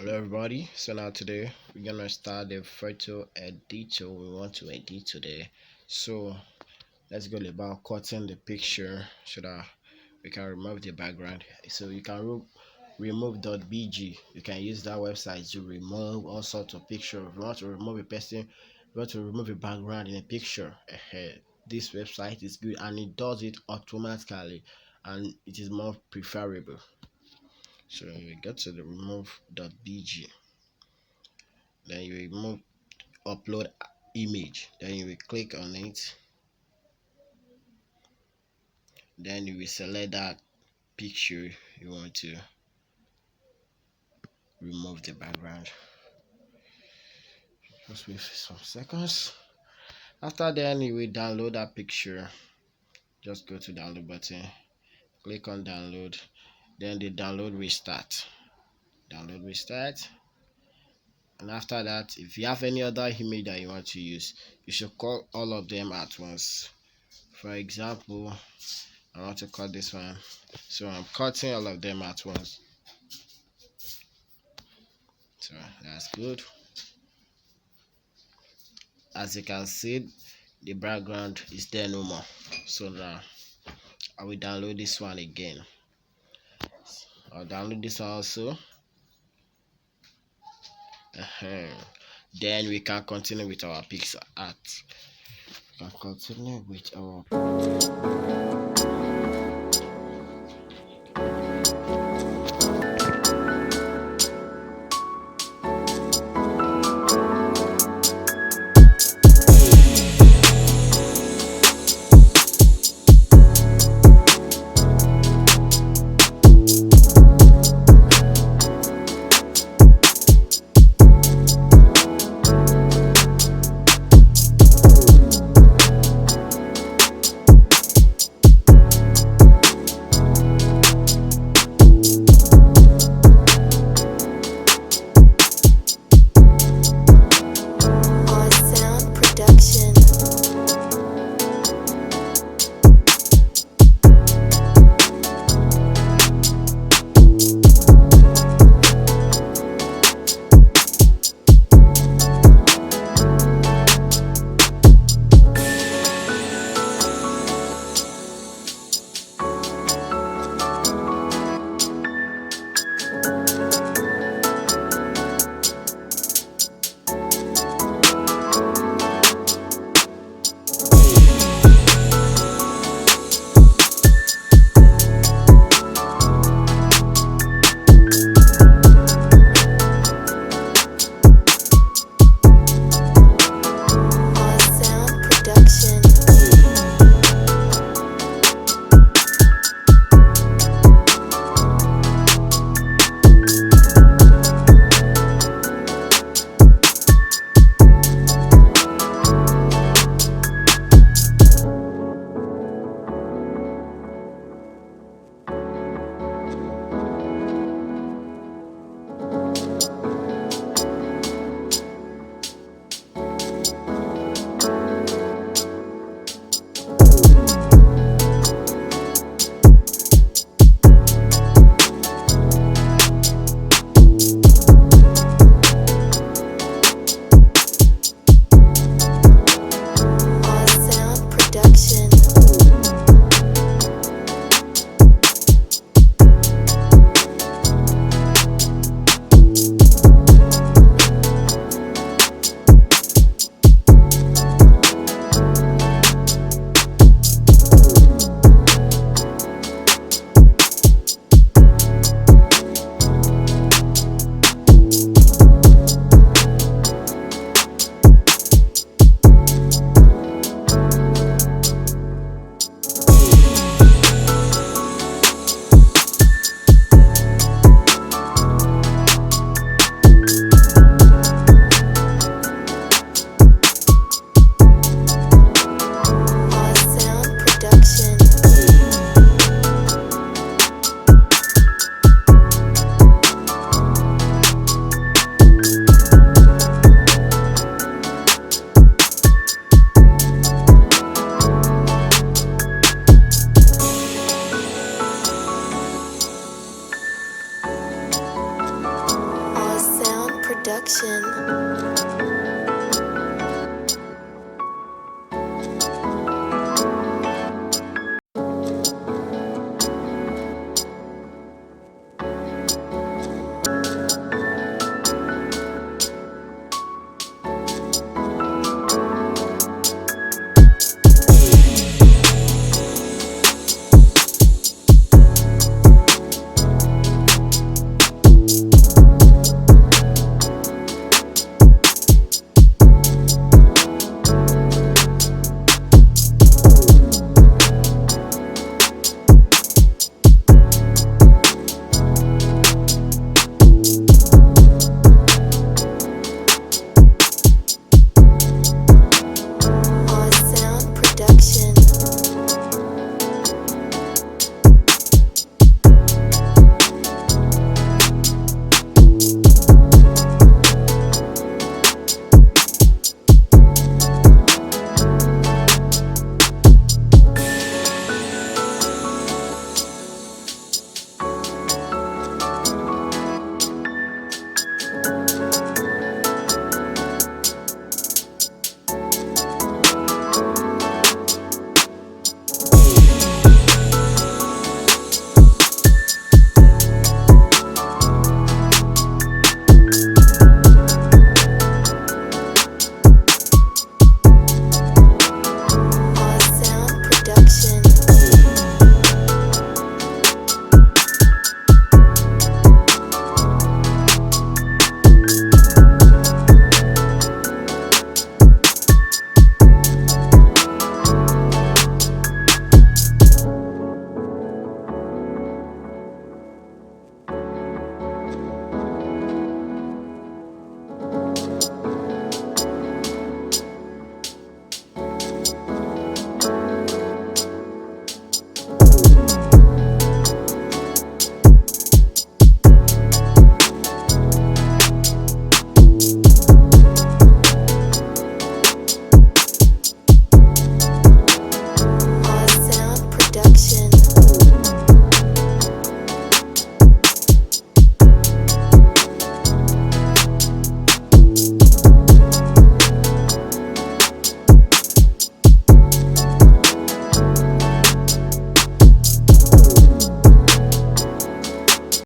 Hello everybody, so now today we're gonna start the photo editor we want to edit today. So let's go about cutting the picture so that we can remove the background. So you can remove .bg. You can use that website to remove all sorts of pictures. If you want to remove a person, if you want to remove a background in a picture, this website is good and it does it automatically and it is more preferable. So we go to the remove.bg, then you remove upload image, then you will click on it, then you will select that picture you want to remove the background. Just wait for some seconds. After then you will download that picture. Just go to download button, click on download, then the download will start. And after that, if you have any other image that you want to use, you should call all of them at once. For example, I want to cut this one, so I'm cutting all of them at once. So that's good. As you can see, the background is there no more. So now I will download this one again. I'll download this one also. Then we can continue with our PicsArt. We can continue with our